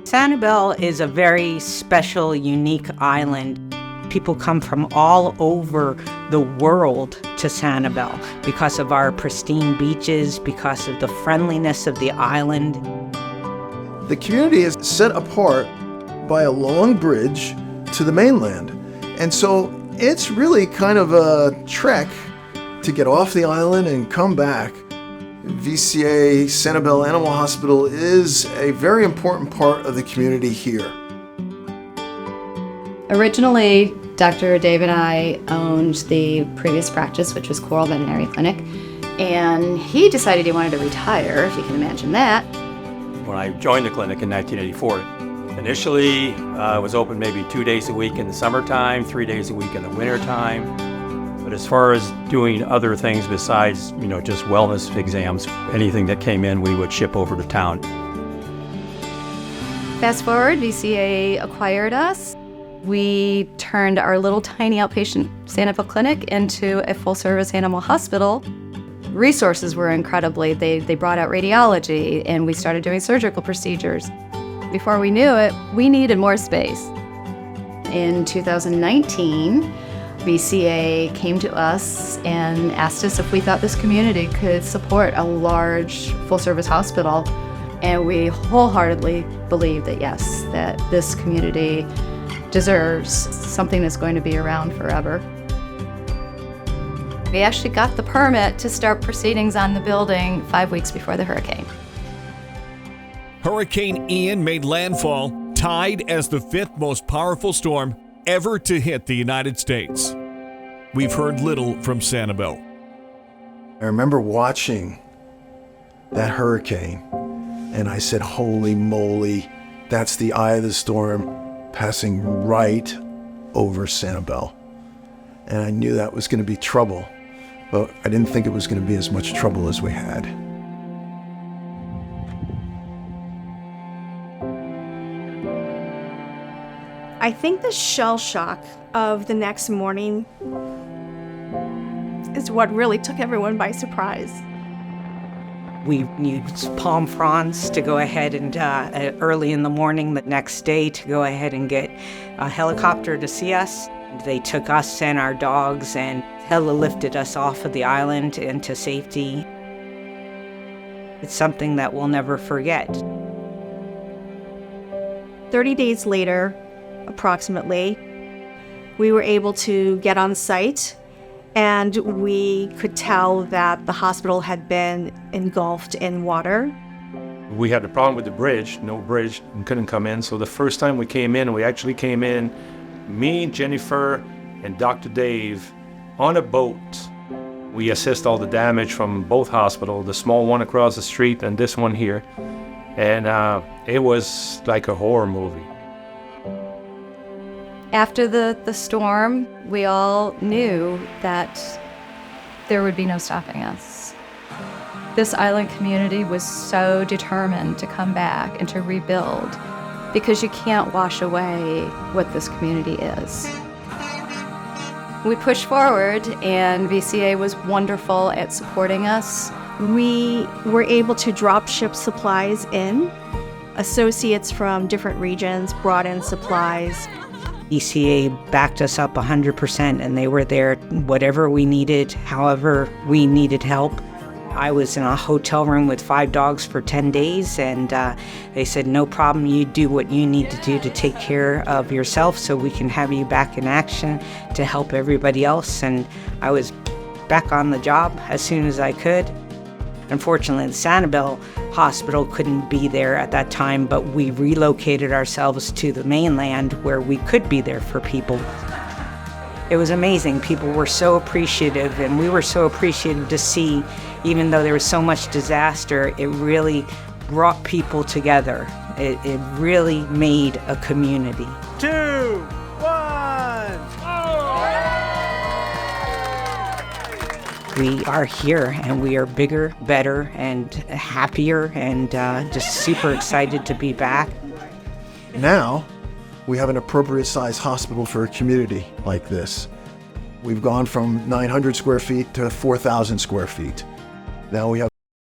Sanibel is a very special, unique island. People come from all over the world to Sanibel because of our pristine beaches, because of the friendliness of the island. The community is set apart by a long bridge to the mainland. And so it's really kind of a trek to get off the island and come back. VCA Sanibel Animal Hospital is a very important part of the community here. Originally, Dr. Dave and I owned the previous practice, which was Coral Veterinary Clinic, and he decided he wanted to retire, if you can imagine that. When I joined the clinic in 1984, initially it was open maybe 2 days a week in the summertime, 3 days a week in the wintertime. But as far as doing other things besides, just wellness exams, anything that came in, we would ship over to town. Fast forward, VCA acquired us. We turned our little tiny outpatient Sanibel clinic into a full-service animal hospital. Resources were incredibly, they brought out radiology, and we started doing surgical procedures. Before we knew it, we needed more space. In 2019, VCA came to us and asked us if we thought this community could support a large full-service hospital, and we wholeheartedly believe that yes, that this community deserves something that's going to be around forever. We actually got the permit to start proceedings on the building 5 weeks before the hurricane. Hurricane Ian made landfall, tied as the fifth most powerful storm ever to hit the United States. We've heard little from Sanibel. I remember watching that hurricane, and I said, holy moly, that's the eye of the storm passing right over Sanibel. And I knew that was going to be trouble, but I didn't think it was going to be as much trouble as we had. I think the shell shock of the next morning is what really took everyone by surprise. We used palm fronds to go ahead and early in the morning the next day to go ahead and get a helicopter to see us. They took us and our dogs and lifted us off of the island into safety. It's something that we'll never forget. 30 days later, approximately, we were able to get on site, and we could tell that the hospital had been engulfed in water. We had a problem with the bridge, no bridge, and couldn't come in. So the first time we came in, we actually came in, me, Jennifer, and Dr. Dave, on a boat. We assessed all the damage from both hospitals, the small one across the street and this one here. And it was like a horror movie. After the storm, we all knew that there would be no stopping us. This island community was so determined to come back and to rebuild, because you can't wash away what this community is. We pushed forward, and VCA was wonderful at supporting us. We were able to drop ship supplies in. Associates from different regions brought in supplies. VCA backed us up 100%, and they were there whatever we needed, however we needed help. I was in a hotel room with 5 dogs for 10 days, and they said, no problem, you do what you need to do to take care of yourself so we can have you back in action to help everybody else. And I was back on the job as soon as I could. Unfortunately, the Sanibel Hospital couldn't be there at that time, but we relocated ourselves to the mainland where we could be there for people. It was amazing. People were so appreciative, and we were so appreciative to see, even though there was so much disaster, it really brought people together. It really made a community. 2, 1. We are here, and we are bigger, better, and happier, and just super excited to be back. Now, we have an appropriate size hospital for a community like this. We've gone from 900 square feet to 4,000 square feet. Now we have